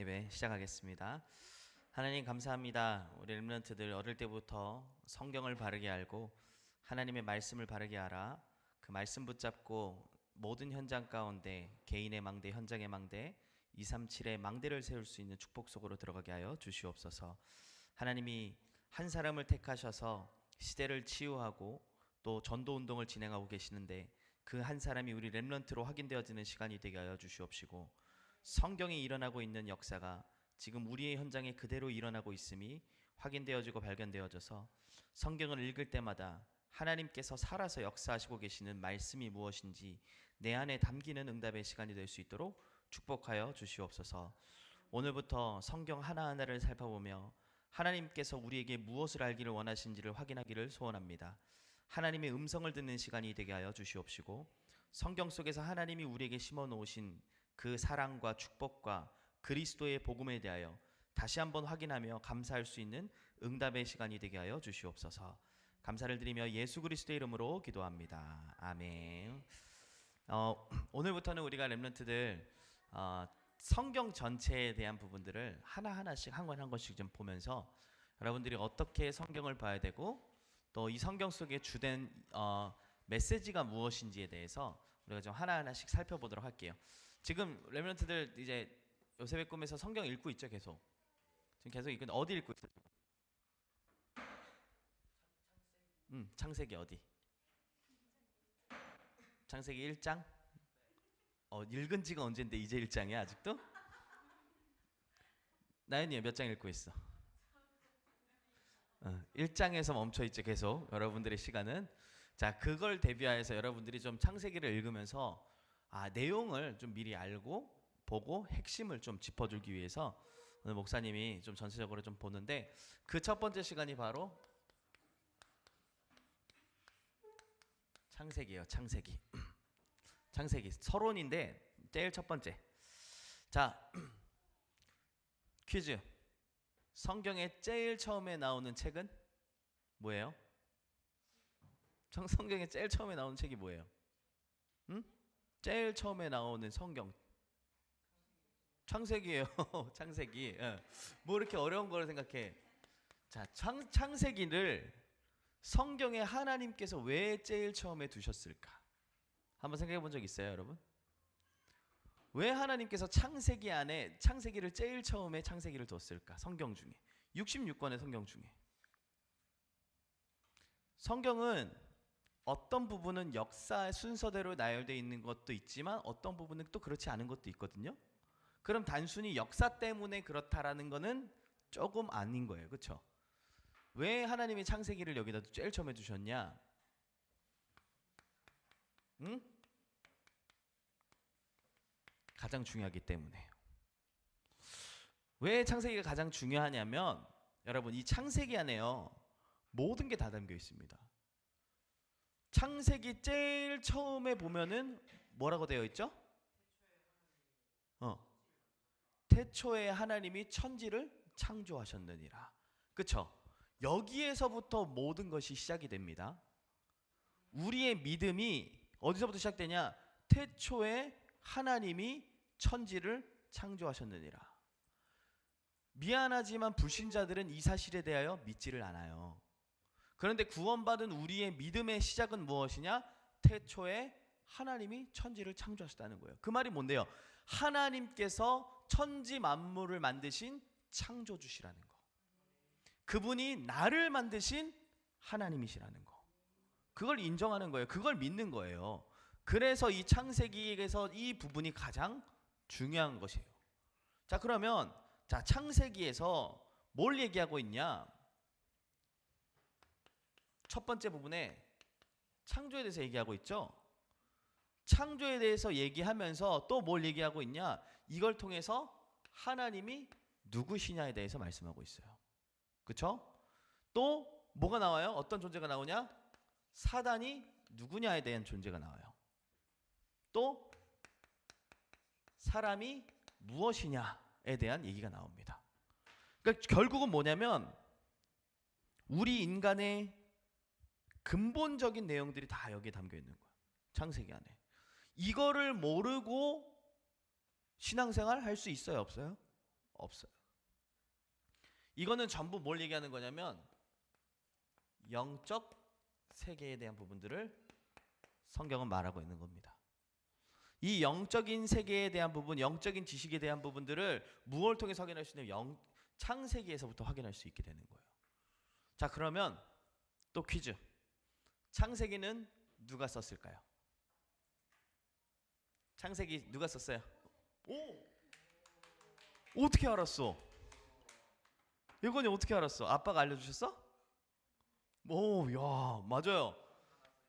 예배 시작하겠습니다. 하나님 감사합니다. 우리 렘넌트들 어릴 때부터 성경을 바르게 알고 하나님의 말씀을 바르게 알아 그 말씀 붙잡고 모든 현장 가운데 개인의 망대, 현장의 망대, 237의 망대를 세울 수 있는 축복 속으로 들어가게 하여 주시옵소서. 하나님이 한 사람을 택하셔서 시대를 치유하고 또 전도 운동을 진행하고 계시는데 그 한 사람이 우리 렘넌트로 확인되어지는 시간이 되게 하여 주시옵시고, 성경이 일어나고 있는 역사가 지금 우리의 현장에 그대로 일어나고 있음이 확인되어지고 발견되어져서 성경을 읽을 때마다 하나님께서 살아서 역사하시고 계시는 말씀이 무엇인지 내 안에 담기는 응답의 시간이 될 수 있도록 축복하여 주시옵소서. 오늘부터 성경 하나하나를 살펴보며 하나님께서 우리에게 무엇을 알기를 원하신지를 확인하기를 소원합니다. 하나님의 음성을 듣는 시간이 되게 하여 주시옵시고, 성경 속에서 하나님이 우리에게 심어놓으신 그 사랑과 축복과 그리스도의 복음에 대하여 다시 한번 확인하며 감사할 수 있는 응답의 시간이 되게 하여 주시옵소서. 감사를 드리며 예수 그리스도의 이름으로 기도합니다. 아멘. 오늘부터는 우리가 렘넌트들 성경 전체에 대한 부분들을 하나하나씩 한 권 한 권씩 좀 보면서 여러분들이 어떻게 성경을 봐야 되고 또 이 성경 속에 주된 메시지가 무엇인지에 대해서 우리가 좀 하나하나씩 살펴보도록 할게요. 지금 렘넌트들 이제 요셉의 꿈에서 성경 읽고 있죠? 계속 지금 계속 읽고. 어디 읽고 있어요? 창세기 어디? 창세기 1장? 읽은 지가 언젠데 이제 1장이야 아직도? 나연이 몇 장 읽고 있어? 1장에서 멈춰있죠 계속 여러분들의 시간은. 자, 그걸 대비하여서 여러분들이 좀 창세기를 읽으면서 내용을 좀 미리 알고 보고 핵심을 좀 짚어주기 위해서 오늘 목사님이 좀 전체적으로 좀 보는데, 그 첫 번째 시간이 바로 창세기예요. 창세기. 창세기 서론인데 제일 첫 번째. 자, 퀴즈. 성경에 제일 처음에 나오는 책은 뭐예요? 성경에 제일 처음에 나오는 책이 뭐예요? 제일 처음에 나오는 성경 창세기예요. 창세기. 뭐 이렇게 어려운 걸 생각해. 자, 창세기를 성경에 하나님께서 왜 제일 처음에 두셨을까? 한번 생각해 본 적 있어요, 여러분? 왜 하나님께서 창세기 안에 창세기를 제일 처음에 창세기를 뒀을까? 성경 중에 66권의 성경 중에. 성경은 어떤 부분은 역사 순서대로 나열되어 있는 것도 있지만 어떤 부분은 또 그렇지 않은 것도 있거든요. 그럼 단순히 역사 때문에 그렇다라는 거는 조금 아닌 거예요. 그렇죠? 왜 하나님이 창세기를 여기다 제일 처음에 두셨냐? 가장 중요하기 때문에. 왜 창세기가 가장 중요하냐면 여러분, 이 창세기 안에요 모든 게 다 담겨 있습니다. 창세기 제일 처음에 보면은 뭐라고 되어 있죠? 태초에 하나님이 천지를 창조하셨느니라. 그쵸? 여기에서부터 모든 것이 시작이 됩니다. 우리의 믿음이 어디서부터 시작되냐? 태초에 하나님이 천지를 창조하셨느니라. 미안하지만 불신자들은 이 사실에 대하여 믿지를 않아요. 그런데 구원받은 우리의 믿음의 시작은 무엇이냐? 태초에 하나님이 천지를 창조하셨다는 거예요. 그 말이 뭔데요? 하나님께서 천지 만물을 만드신 창조주시라는 거. 그분이 나를 만드신 하나님이시라는 거. 그걸 인정하는 거예요. 그걸 믿는 거예요. 그래서 이 창세기에서 이 부분이 가장 중요한 것이에요. 자, 그러면 창세기에서 뭘 얘기하고 있냐? 첫 번째 부분에 창조에 대해서 얘기하고 있죠. 창조에 대해서 얘기하면서 또 뭘 얘기하고 있냐? 이걸 통해서 하나님이 누구시냐에 대해서 말씀하고 있어요. 그렇죠? 또 뭐가 나와요? 어떤 존재가 나오냐? 사단이 누구냐에 대한 존재가 나와요. 또 사람이 무엇이냐에 대한 얘기가 나옵니다. 그러니까 결국은 뭐냐면 우리 인간의 근본적인 내용들이 다 여기에 담겨 있는 거야. 창세기 안에. 이거를 모르고 신앙생활 할 수 있어요, 없어요? 없어요. 이거는 전부 뭘 얘기하는 거냐면 영적 세계에 대한 부분들을 성경은 말하고 있는 겁니다. 이 영적인 세계에 대한 부분, 영적인 지식에 대한 부분들을 무엇을 통해서 확인할 수 있냐면 창세기에서부터 확인할 수 있게 되는 거예요. 자, 그러면 또 퀴즈. 창세기는 누가 썼을까요? 창세기 누가 썼어요? 오! 어떻게 알았어? 예건이 어떻게 알았어? 아빠가 알려주셨어? 오, 야, 맞아요.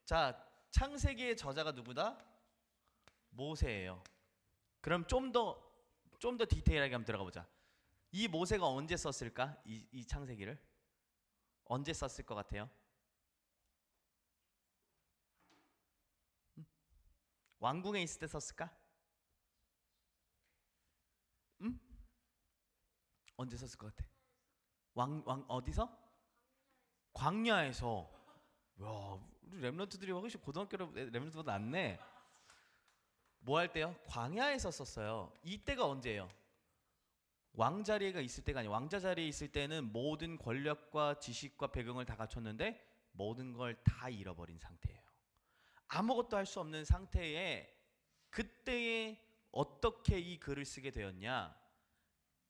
자, 창세기의 저자가 누구다? 모세예요. 그럼 좀 더 디테일하게 한번 들어가 보자. 이 모세가 언제 썼을까? 이 창세기를 언제 썼을 것 같아요? 왕궁에 있을 때 썼을까? 응? 언제 썼을 것 같아? 왕 어디서? 광야에서. 야, 우리 렘넌트들이 훨씬 고등학교 렘넌트보다 낫네. 뭐 할 때요? 광야에서 썼어요. 이때가 언제예요? 왕자리가 있을 때가 아니에요. 왕자 자리에 있을 때는 모든 권력과 지식과 배경을 다 갖췄는데 모든 걸 다 잃어버린 상태예요. 아무것도 할 수 없는 상태에 그때에 어떻게 이 글을 쓰게 되었냐?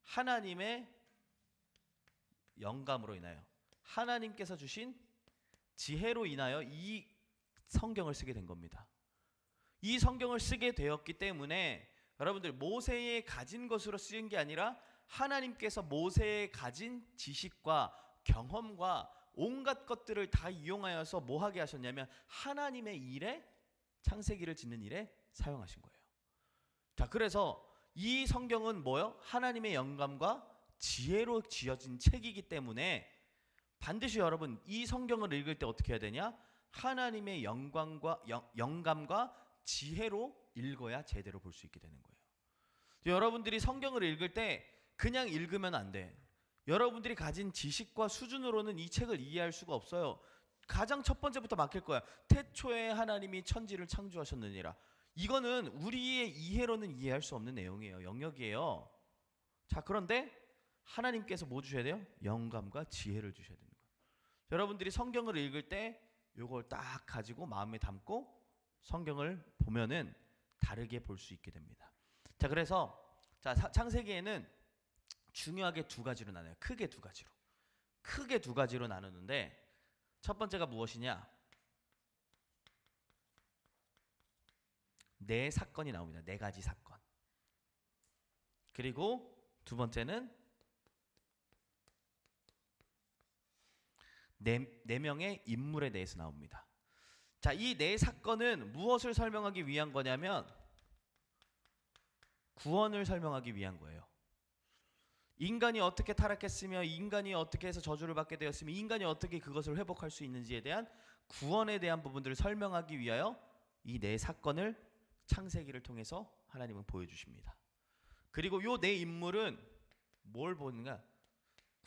하나님의 영감으로 인하여, 하나님께서 주신 지혜로 인하여 이 성경을 쓰게 된 겁니다. 이 성경을 쓰게 되었기 때문에 여러분들 모세의 가진 것으로 쓰인 게 아니라 하나님께서 모세의 가진 지식과 경험과 온갖 것들을 다 이용하여서 뭐 하게 하셨냐면 하나님의 일에, 창세기를 짓는 일에 사용하신 거예요. 자, 그래서 이 성경은 뭐요? 하나님의 영감과 지혜로 지어진 책이기 때문에 반드시 여러분 이 성경을 읽을 때 어떻게 해야 되냐? 하나님의 영감과 지혜로 읽어야 제대로 볼 수 있게 되는 거예요. 여러분들이 성경을 읽을 때 그냥 읽으면 안 돼. 여러분들이 가진 지식과 수준으로는 이 책을 이해할 수가 없어요. 가장 첫 번째부터 막힐 거야. 태초에 하나님이 천지를 창조하셨느니라. 이거는 우리의 이해로는 이해할 수 없는 내용이에요. 영역이에요. 자, 그런데 하나님께서 뭐 주셔야 돼요? 영감과 지혜를 주셔야 되는 거예요. 여러분들이 성경을 읽을 때 이걸 딱 가지고 마음에 담고 성경을 보면은 다르게 볼 수 있게 됩니다. 자, 그래서 창세기에는 중요하게 두 가지로 나눠요. 크게 두 가지로 나누는데 첫 번째가 무엇이냐? 네 사건이 나옵니다. 네 가지 사건. 그리고 두 번째는 네 명의 인물에 대해서 나옵니다. 자, 이 네 사건은 무엇을 설명하기 위한 거냐면 구원을 설명하기 위한 거예요. 인간이 어떻게 타락했으며 인간이 어떻게 해서 저주를 받게 되었으며 인간이 어떻게 그것을 회복할 수 있는지에 대한 구원에 대한 부분들을 설명하기 위하여 이 네 사건을 창세기를 통해서 하나님은 보여주십니다. 그리고 이 네 인물은 뭘 보는가?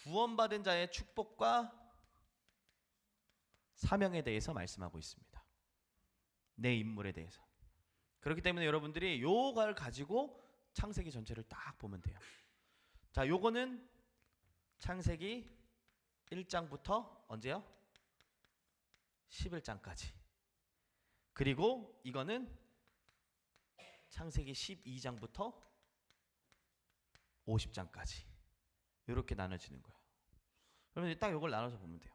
구원받은 자의 축복과 사명에 대해서 말씀하고 있습니다. 네 인물에 대해서. 그렇기 때문에 여러분들이 요걸 가지고 창세기 전체를 딱 보면 돼요. 자, 요거는 창세기 1장부터 언제요? 11장까지. 그리고 이거는 창세기 12장부터 50장까지. 이렇게 나눠지는 거예요. 여러분들이 딱 요걸 나눠서 보면 돼요.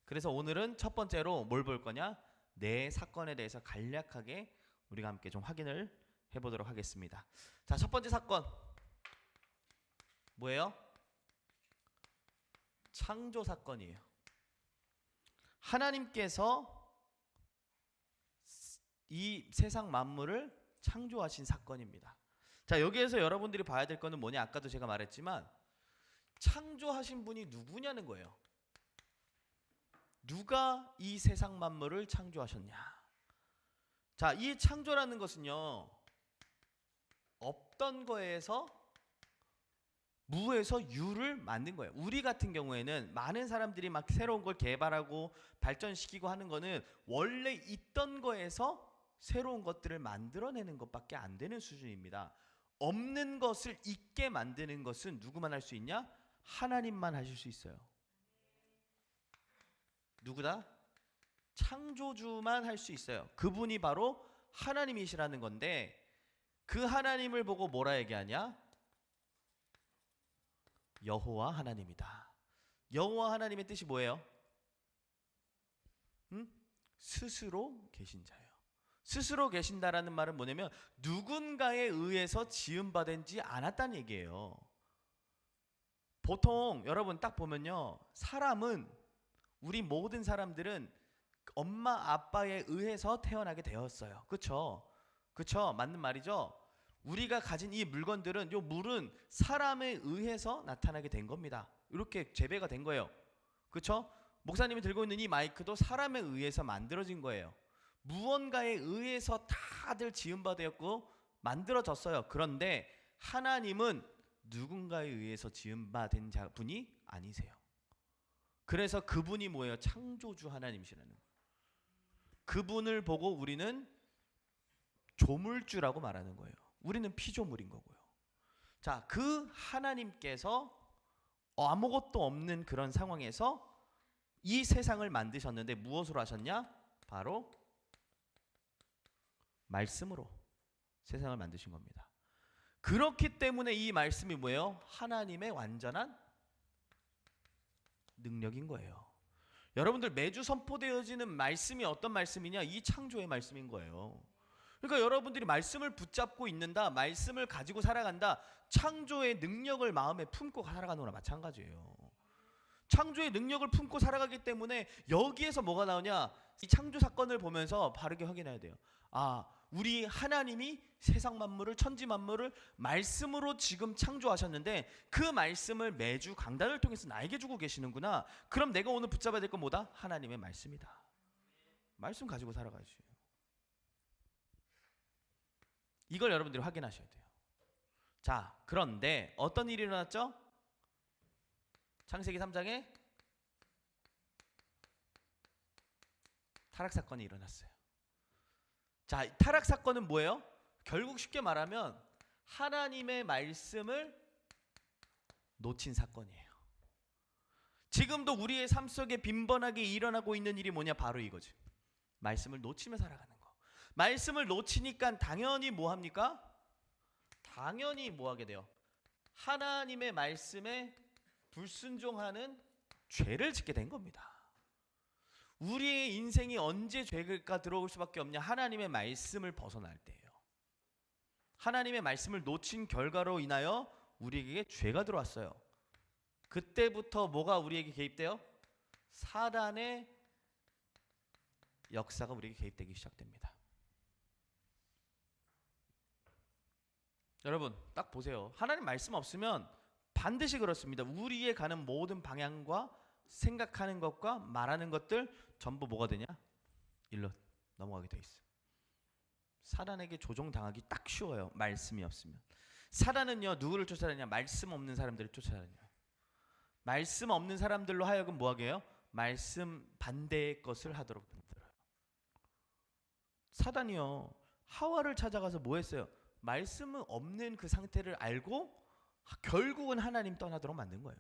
그래서 오늘은 첫 번째로 뭘 볼 거냐? 네 사건에 대해서 간략하게 우리가 함께 좀 확인을 해보도록 하겠습니다. 자, 첫 번째 사건 뭐예요? 창조 사건이에요. 하나님께서 이 세상 만물을 창조하신 사건입니다. 자, 여기에서 여러분들이 봐야 될 거는 뭐냐? 아까도 제가 말했지만 창조하신 분이 누구냐는 거예요. 누가 이 세상 만물을 창조하셨냐? 자, 이 창조라는 것은요, 없던 거에서 무에서 유를 만든 거예요. 우리 같은 경우에는 많은 사람들이 막 새로운 걸 개발하고 발전시키고 하는 거는 원래 있던 거에서 새로운 것들을 만들어내는 것밖에 안 되는 수준입니다. 없는 것을 있게 만드는 것은 누구만 할 수 있냐? 하나님만 하실 수 있어요. 누구다? 창조주만 할 수 있어요. 그분이 바로 하나님이시라는 건데, 그 하나님을 보고 뭐라 얘기하냐? 여호와 하나님이다. 여호와 하나님의 뜻이 뭐예요? 스스로 계신 자예요. 스스로 계신다라는 말은 뭐냐면 누군가에 의해서 지음받은지 않았다는 얘기예요. 보통 여러분 딱 보면요, 사람은, 우리 모든 사람들은 엄마 아빠에 의해서 태어나게 되었어요. 그쵸? 그쵸? 맞는 말이죠? 우리가 가진 이 물건들은, 요 물은 사람에 의해서 나타나게 된 겁니다. 이렇게 재배가 된 거예요. 그쵸? 목사님이 들고 있는 이 마이크도 사람에 의해서 만들어진 거예요. 무언가에 의해서 다들 지음받았고 만들어졌어요. 그런데 하나님은 누군가에 의해서 지음받은 분이 아니세요. 그래서 그분이 뭐예요? 창조주 하나님이시라는 거예요. 그분을 보고 우리는 조물주라고 말하는 거예요. 우리는 피조물인 거고요. 자, 그 하나님께서 아무것도 없는 그런 상황에서 이 세상을 만드셨는데 무엇으로 하셨냐? 바로 말씀으로 세상을 만드신 겁니다. 그렇기 때문에 이 말씀이 뭐예요? 하나님의 완전한 능력인 거예요. 여러분들 매주 선포되어지는 말씀이 어떤 말씀이냐? 이 창조의 말씀인 거예요. 그러니까 여러분들이 말씀을 붙잡고 있는다, 말씀을 가지고 살아간다, 창조의 능력을 마음에 품고 살아가는 거나 마찬가지예요. 창조의 능력을 품고 살아가기 때문에 여기에서 뭐가 나오냐? 이 창조 사건을 보면서 바르게 확인해야 돼요. 아, 우리 하나님이 세상 만물을, 천지 만물을 말씀으로 지금 창조하셨는데 그 말씀을 매주 강단을 통해서 나에게 주고 계시는구나. 그럼 내가 오늘 붙잡아야 될 건 뭐다? 하나님의 말씀이다. 말씀 가지고 살아가야지. 이걸 여러분들이 확인하셔야 돼요. 자, 그런데 어떤 일이 일어났죠? 창세기 3장에 타락 사건이 일어났어요. 자, 타락 사건은 뭐예요? 결국 쉽게 말하면 하나님의 말씀을 놓친 사건이에요. 지금도 우리의 삶 속에 빈번하게 일어나고 있는 일이 뭐냐? 바로 이거죠. 말씀을 놓치며 살아가는 거. 말씀을 놓치니까 당연히 뭐 합니까? 당연히 뭐 하게 돼요? 하나님의 말씀에 불순종하는 죄를 짓게 된 겁니다. 우리의 인생이 언제 죄가 들어올 수밖에 없냐? 하나님의 말씀을 벗어날 때예요. 하나님의 말씀을 놓친 결과로 인하여 우리에게 죄가 들어왔어요. 그때부터 뭐가 우리에게 개입돼요? 사단의 역사가 우리에게 개입되기 시작됩니다. 여러분 딱 보세요. 하나님 말씀 없으면 반드시 그렇습니다. 우리의 가는 모든 방향과 생각하는 것과 말하는 것들 전부 뭐가 되냐? 일로 넘어가게 돼 있어. 사단에게 조종당하기 딱 쉬워요. 말씀이 없으면. 사단은요, 누구를 쫓아다니냐? 말씀 없는 사람들을 쫓아다녀요. 말씀 없는 사람들로 하여금 뭐 하게 해요? 말씀 반대의 것을 하도록 만들어요. 사단이요, 하와를 찾아가서 뭐 했어요? 말씀은 없는 그 상태를 알고 결국은 하나님 떠나도록 만든 거예요.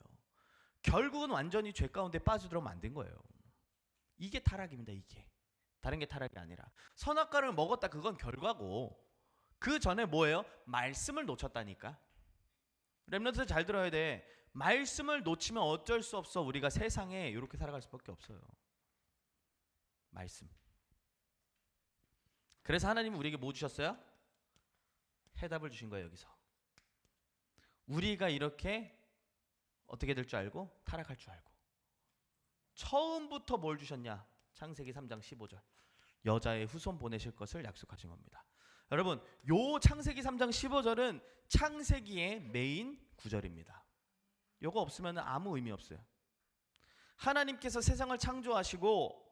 결국은 완전히 죄 가운데 빠지도록 만든 거예요. 이게 타락입니다. 이게 다른 게 타락이 아니라, 선악과를 먹었다 그건 결과고, 그 전에 뭐예요? 말씀을 놓쳤다니까. 렘넌트 잘 들어야 돼. 말씀을 놓치면 어쩔 수 없어. 우리가 세상에 이렇게 살아갈 수밖에 없어요. 말씀. 그래서 하나님은 우리에게 뭐 주셨어요? 해답을 주신 거예요. 여기서 우리가 이렇게 어떻게 될 줄 알고 타락할 줄 알고 처음부터 뭘 주셨냐? 창세기 3장 15절 여자의 후손 보내실 것을 약속하신 겁니다. 여러분, 요 창세기 3장 15절은 창세기의 메인 구절입니다. 요거 없으면 아무 의미 없어요. 하나님께서 세상을 창조하시고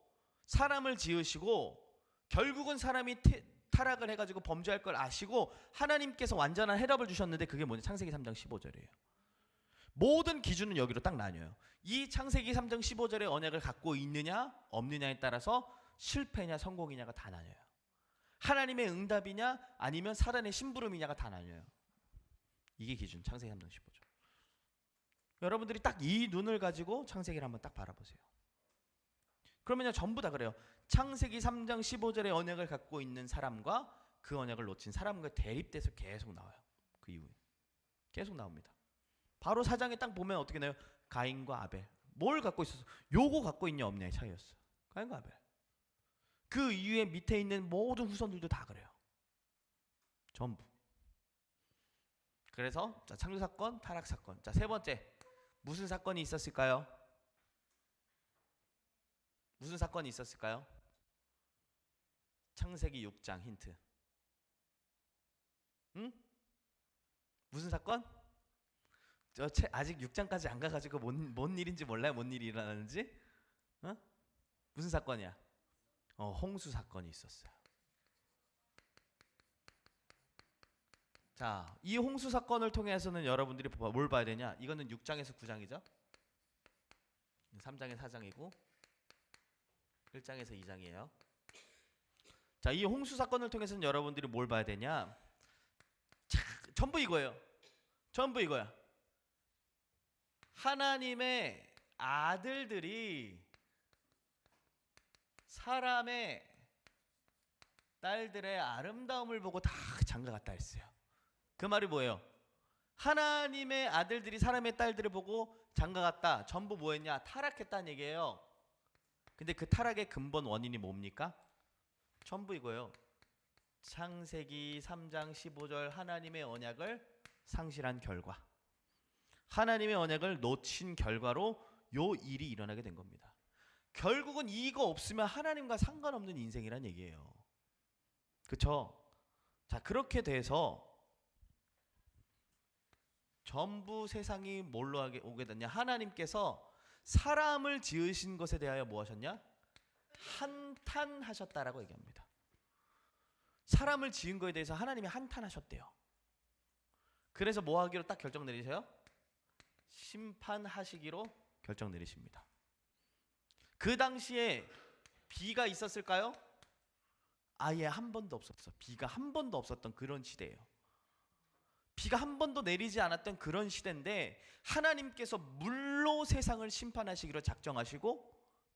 사람을 지으시고 결국은 사람이 타락을 해가지고 범죄할 걸 아시고 하나님께서 완전한 해답을 주셨는데 그게 뭐냐? 창세기 3장 15절이에요. 모든 기준은 여기로 딱 나뉘어요. 이 창세기 3장 15절의 언약을 갖고 있느냐 없느냐에 따라서 실패냐 성공이냐가 다 나뉘어요. 하나님의 응답이냐 아니면 사단의 심부름이냐가 다 나뉘어요. 이게 기준. 창세기 3장 15절. 여러분들이 딱 이 눈을 가지고 창세기를 한번 딱 바라보세요. 그러면요 전부 다 그래요. 창세기 3장 15절의 언약을 갖고 있는 사람과 그 언약을 놓친 사람과 대립돼서 계속 나와요. 그 이후에 계속 나옵니다. 바로 4장에 딱 보면 어떻게 나요? 가인과 아벨. 뭘 갖고 있었어? 요거 갖고 있냐 없냐의 차이였어. 가인과 아벨. 그 이후에 밑에 있는 모든 후손들도 다 그래요. 전부. 그래서 자, 창조사건, 타락사건. 자, 세 번째. 무슨 사건이 있었을까요? 무슨 사건이 있었을까요? 창세기 6장 힌트. 응? 무슨 사건? 아직 6장까지 안 가가지고 뭔 일인지 몰라요? 뭔 일이 일어나는지? 어? 무슨 사건이야? 홍수 사건이 있었어요. 자, 이 홍수 사건을 통해서는 여러분들이 뭘 봐야 되냐? 이거는 6장에서 9장이죠? 3장에 4장이고 1장에서 2장이에요. 자, 이 홍수 사건을 통해서는 여러분들이 뭘 봐야 되냐? 전부 이거예요. 전부 이거야. 하나님의 아들들이 사람의 딸들의 아름다움을 보고 다 장가갔다 했어요. 그 말이 뭐예요? 하나님의 아들들이 사람의 딸들을 보고 장가갔다. 전부 뭐였냐? 타락했다는 얘기예요. 근데 그 타락의 근본 원인이 뭡니까? 전부 이거예요. 창세기 3장 15절 하나님의 언약을 상실한 결과, 하나님의 언약을 놓친 결과로 요 일이 일어나게 된 겁니다. 결국은 이거 없으면 하나님과 상관없는 인생이란 얘기예요. 그쵸? 자, 그렇게 돼서 전부 세상이 뭘로 오게 됐냐? 하나님께서 사람을 지으신 것에 대하여 뭐 하셨냐? 한탄하셨다라고 얘기합니다. 사람을 지은 거에 대해서 하나님이 한탄하셨대요. 그래서 뭐 하기로 딱 결정 내리세요? 심판하시기로 결정 내리십니다. 그 당시에 비가 있었을까요? 아예 한 번도 없었어. 비가 한 번도 없었던 그런 시대예요. 비가 한 번도 내리지 않았던 그런 시대인데 하나님께서 물로 세상을 심판하시기로 작정하시고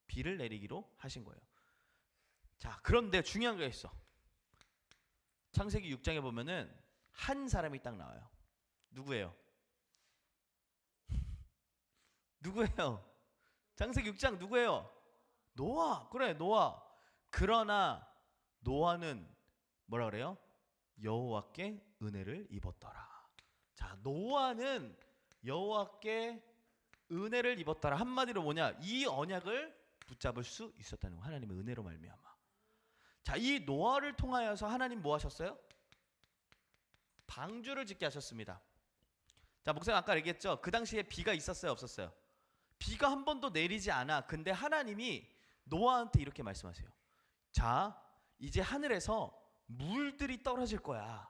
비를 내리기로 하신 거예요. 자, 그런데 중요한 게 있어. 창세기 6장에 보면은 한 사람이 딱 나와요. 누구예요? 누구예요? 창세기 6장 누구예요? 노아. 그래, 노아. 그러나 노아는 뭐라 그래요? 여호와께 은혜를 입었더라. 자, 노아는 여호와께 은혜를 입었더라. 한마디로 뭐냐? 이 언약을 붙잡을 수 있었다는 거. 하나님의 은혜로 말미암아. 자, 이 노아를 통하여서 하나님 뭐 하셨어요? 방주를 짓게 하셨습니다. 자, 목사님 아까 얘기했죠? 그 당시에 비가 있었어요, 없었어요? 비가 한 번도 내리지 않아. 근데 하나님이 노아한테 이렇게 말씀하세요. 자, 이제 하늘에서 물들이 떨어질 거야.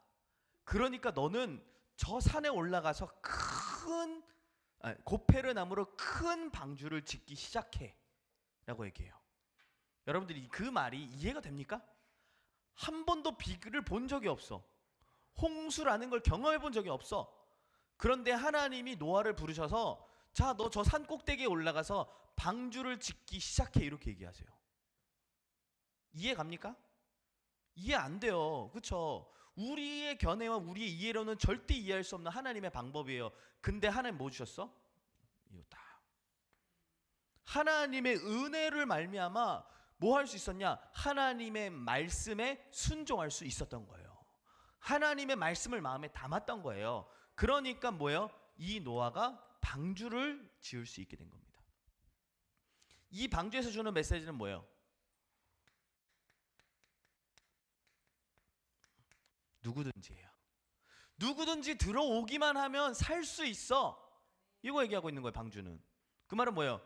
그러니까 너는 저 산에 올라가서 고페르 나무로 큰 방주를 짓기 시작해 라고 얘기해요. 여러분들이 그 말이 이해가 됩니까? 한 번도 비를 본 적이 없어. 홍수라는 걸 경험해 본 적이 없어. 그런데 하나님이 노아를 부르셔서 자, 너 저 산 꼭대기에 올라가서 방주를 짓기 시작해 이렇게 얘기하세요. 이해 갑니까? 이해 안 돼요. 그렇죠? 우리의 견해와 우리의 이해로는 절대 이해할 수 없는 하나님의 방법이에요. 근데 하나님 뭐 주셨어? 이거다. 하나님의 은혜를 말미암아 뭐 할 수 있었냐? 하나님의 말씀에 순종할 수 있었던 거예요. 하나님의 말씀을 마음에 담았던 거예요. 그러니까 뭐예요? 이 노아가 방주를 지을 수 있게 된 겁니다. 이 방주에서 주는 메시지는 뭐예요? 누구든지예요. 누구든지 들어오기만 하면 살 수 있어. 이거 얘기하고 있는 거예요. 방주는. 그 말은 뭐예요?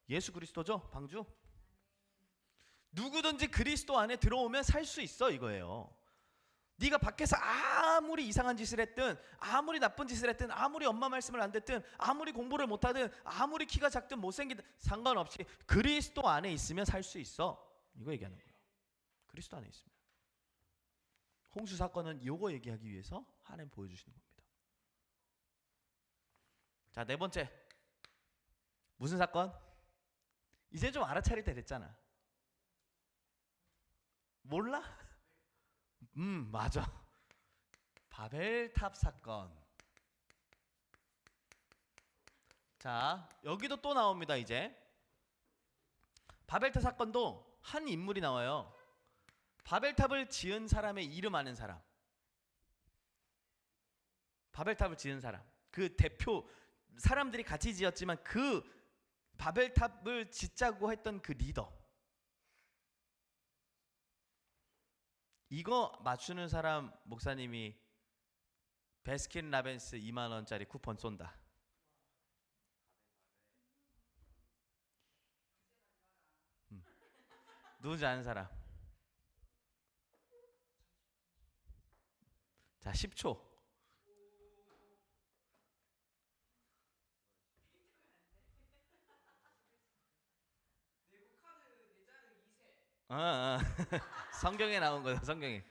예수 그리스도죠. 방주. 누구든지 그리스도 안에 들어오면 살 수 있어 이거예요. 네가 밖에서 아무리 이상한 짓을 했든 아무리 나쁜 짓을 했든 아무리 엄마 말씀을 안 듣든 아무리 공부를 못하든 아무리 키가 작든 못생기든 상관없이 그리스도 안에 있으면 살 수 있어. 이거 얘기하는 거예요. 그리스도 안에 있으면. 홍수 사건은 이거 얘기하기 위해서 하나님 보여주시는 겁니다. 자, 네 번째. 무슨 사건? 이제 좀 알아차릴 때 됐잖아. 몰라? 맞아. 바벨탑 사건. 자, 여기도 또 나옵니다. 이제 바벨탑 사건도 한 인물이 나와요. 바벨탑을 지은 사람의 이름 아는 사람. 바벨탑을 지은 사람. 그 대표 사람들이 같이 지었지만 그 바벨탑을 짓자고 했던 그 리더. 이거 맞추는 사람 목사님이 베스킨라빈스 2만 원짜리 쿠폰 쏜다. 누군지 아는 사람? 자, 10초. 성경에 나온 거야, 성경에.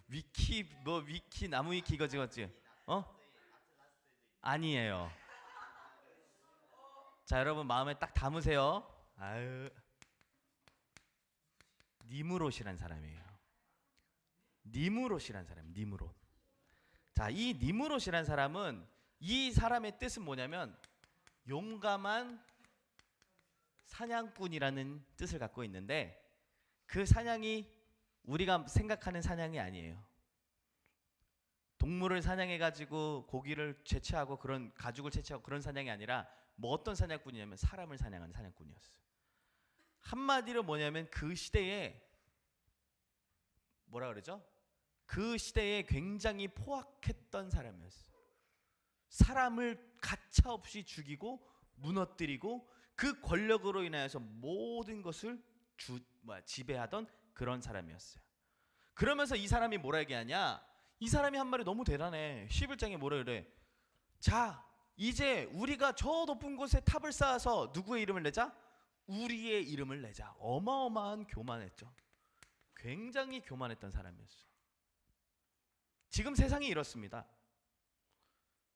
위키 뭐 위키 나무 위키 이거 찍었지? 아니에요. 자, 여러분 마음에 딱 담으세요. 아유, 니무롯이란 사람이에요. 니무롯이란 사람, 니무롯. 자, 이 니무롯이란 사람은 이 사람의 뜻은 뭐냐면 용감한 사냥꾼이라는 뜻을 갖고 있는데 그 사냥이 우리가 생각하는 사냥이 아니에요. 동물을 사냥해가지고 고기를 채취하고 그런 가죽을 채취하고 그런 사냥이 아니라 뭐 어떤 사냥꾼이냐면 사람을 사냥하는 사냥꾼이었어요. 한마디로 뭐냐면 그 시대에 뭐라 그러죠? 그 시대에 굉장히 포악했던 사람이었어요. 사람을 가차없이 죽이고 무너뜨리고 그 권력으로 인하여서 모든 것을 지배하던 그런 사람이었어요. 그러면서 이 사람이 뭐라 얘기하냐? 이 사람이 한 말이 너무 대단해. 11장에 뭐라 그래? 자, 이제 우리가 저 높은 곳에 탑을 쌓아서 누구의 이름을 내자? 우리의 이름을 내자. 어마어마한 교만했죠. 굉장히 교만했던 사람이었어요. 지금 세상이 이렇습니다.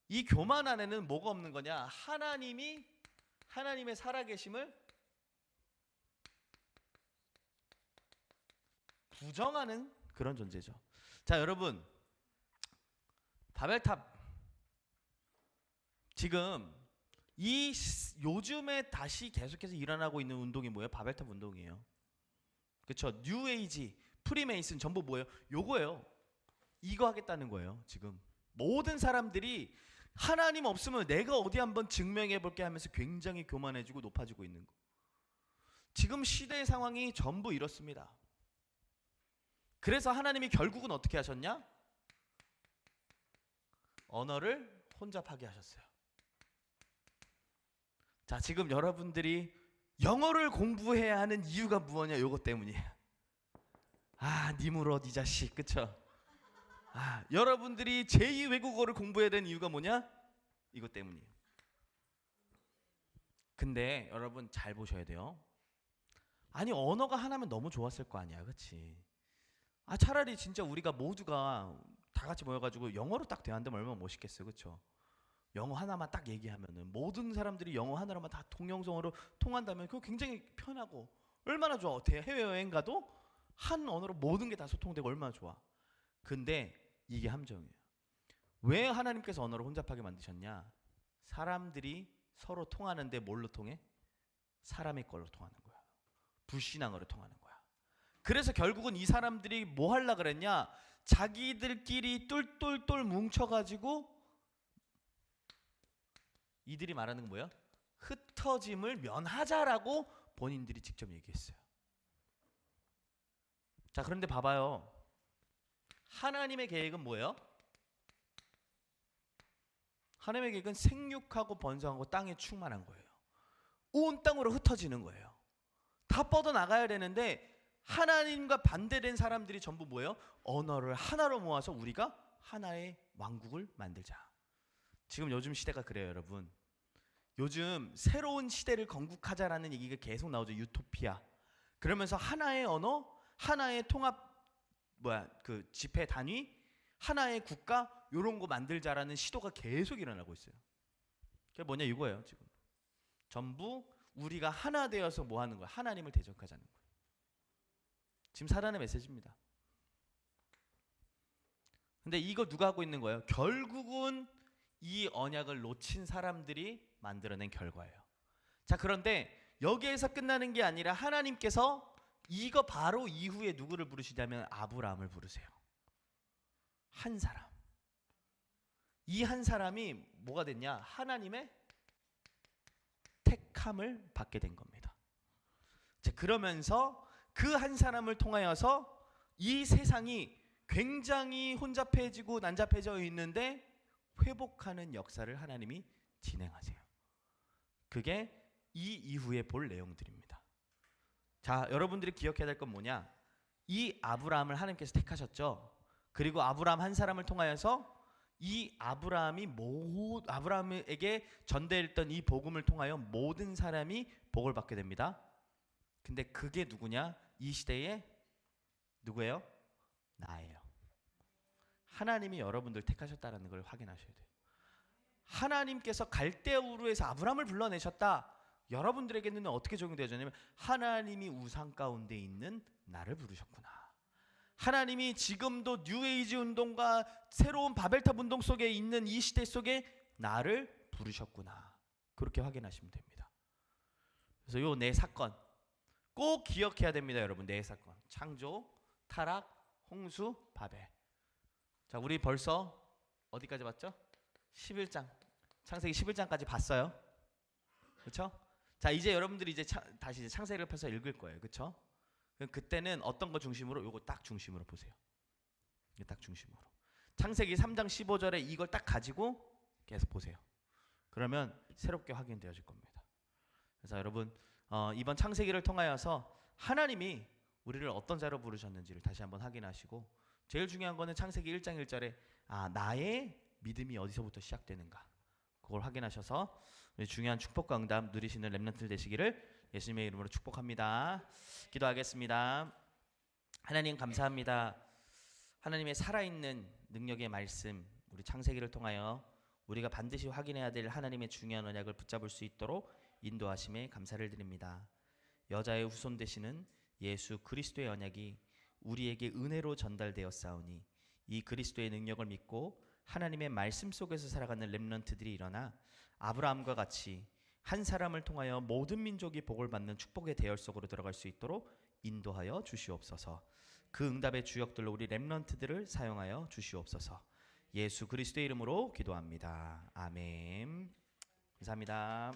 이 교만 안에는 뭐가 없는 거냐? 하나님의 살아계심을 부정하는 그런 존재죠. 자, 여러분, 바벨탑 지금 요즘에 다시 계속해서 일어나고 있는 운동이 뭐예요? 바벨탑 운동이에요. 그렇죠? 뉴에이지, 프리메이슨 전부 뭐예요? 요거예요. 이거 하겠다는 거예요. 지금 모든 사람들이 하나님 없으면 내가 어디 한번 증명해 볼게 하면서 굉장히 교만해지고 높아지고 있는 거. 지금 시대의 상황이 전부 이렇습니다. 그래서 하나님이 결국은 어떻게 하셨냐? 언어를 혼잡하게 하셨어요. 자, 지금 여러분들이 영어를 공부해야 하는 이유가 무엇이냐? 요것 때문이에요. 니무롯 이 자식, 그쵸? 여러분들이 제2 외국어를 공부해야 되는 이유가 뭐냐? 이것 때문이에요. 근데 여러분 잘 보셔야 돼요. 아니, 언어가 하나면 너무 좋았을 거 아니야, 그치? 차라리 진짜 우리가 모두가 다 같이 모여가지고 영어로 딱 대화한다면 얼마나 멋있겠어요, 그쵸? 영어 하나만 딱 얘기하면은 모든 사람들이 영어 하나로만 다 통영성으로 통한다면 그거 굉장히 편하고 얼마나 좋아. 해외여행 가도 한 언어로 모든 게 다 소통되고 얼마나 좋아. 근데 이게 함정이에요. 왜 하나님께서 언어를 혼잡하게 만드셨냐? 사람들이 서로 통하는데 뭘로 통해? 사람의 걸로 통하는 거야. 불신앙어로 통하는 거야. 그래서 결국은 이 사람들이 뭐 하려고 그랬냐? 자기들끼리 똘똘똘 뭉쳐가지고 이들이 말하는 건 뭐야? 흩어짐을 면하자라고 본인들이 직접 얘기했어요. 자, 그런데 봐봐요. 하나님의 계획은 뭐예요? 하나님의 계획은 생육하고 번성하고 땅에 충만한 거예요. 온 땅으로 흩어지는 거예요. 다 뻗어나가야 되는데 하나님과 반대된 사람들이 전부 뭐예요? 언어를 하나로 모아서 우리가 하나의 왕국을 만들자. 지금 요즘 시대가 그래요, 여러분. 요즘 새로운 시대를 건국하자라는 얘기가 계속 나오죠. 유토피아. 그러면서 하나의 언어, 하나의 통합 그 집회 단위, 하나의 국가, 이런 거 만들자라는 시도가 계속 일어나고 있어요. 그게 뭐냐 이거예요. 지금 전부 우리가 하나 되어서 뭐 하는 거야? 하나님을 대적하자는 거예요. 지금 사단의 메시지입니다. 근데 이거 누가 하고 있는 거예요? 결국은 이 언약을 놓친 사람들이 만들어낸 결과예요. 자, 그런데 여기에서 끝나는 게 아니라 하나님께서 이거 바로 이후에 누구를 부르시냐면 아브라함을 부르세요. 한 사람. 이 한 사람이 뭐가 됐냐? 하나님의 택함을 받게 된 겁니다. 자, 그러면서 그 한 사람을 통하여서 이 세상이 굉장히 혼잡해지고 난잡해져 있는데 회복하는 역사를 하나님이 진행하세요. 그게 이 이후에 볼 내용들입니다. 자, 여러분들이 기억해야 될 건 뭐냐? 이 아브라함을 하나님께서 택하셨죠. 그리고 아브라함 한 사람을 통하여서 이 아브라함에게 전달했던 이 복음을 통하여 모든 사람이 복을 받게 됩니다. 근데 그게 누구냐? 이 시대에 누구예요? 나예요. 하나님이 여러분들 택하셨다는 걸 확인하셔야 돼요. 하나님께서 갈대우르에서 아브라함을 불러내셨다. 여러분들에게는 어떻게 적용되어졌냐면 하나님이 우상 가운데 있는 나를 부르셨구나. 하나님이 지금도 뉴에이지 운동과 새로운 바벨탑 운동 속에 있는 이 시대 속에 나를 부르셨구나. 그렇게 확인하시면 됩니다. 그래서 요 네 사건 꼭 기억해야 됩니다, 여러분. 네 사건. 창조, 타락, 홍수, 바벨. 자, 우리 벌써 어디까지 봤죠? 11장. 창세기 11장까지 봤어요. 그렇죠? 자, 이제 여러분들이 이제 다시 창세기를 펴서 읽을 거예요. 그렇죠? 그때는 어떤 거 중심으로? 요거 딱 중심으로 보세요. 이게 딱 중심으로. 창세기 3장 15절에 이걸 딱 가지고 계속 보세요. 그러면 새롭게 확인되어질 겁니다. 그래서 여러분 이번 창세기를 통하여서 하나님이 우리를 어떤 자로 부르셨는지를 다시 한번 확인하시고 제일 중요한 거는 창세기 1장 1절에 나의 믿음이 어디서부터 시작되는가 그걸 확인하셔서 중요한 축복과 응답 누리시는 렘넌트 되시기를 예수님의 이름으로 축복합니다. 기도하겠습니다. 하나님 감사합니다. 하나님의 살아있는 능력의 말씀 우리 창세기를 통하여 우리가 반드시 확인해야 될 하나님의 중요한 언약을 붙잡을 수 있도록 인도하심에 감사를 드립니다. 여자의 후손 되시는 예수 그리스도의 언약이 우리에게 은혜로 전달되었사오니 이 그리스도의 능력을 믿고 하나님의 말씀 속에서 살아가는 렘넌트들이 일어나 아브라함과 같이 한 사람을 통하여 모든 민족이 복을 받는 축복의 대열 속으로 들어갈 수 있도록 인도하여 주시옵소서. 그 응답의 주역들로 우리 렘넌트들을 사용하여 주시옵소서. 예수 그리스도의 이름으로 기도합니다. 아멘. 감사합니다.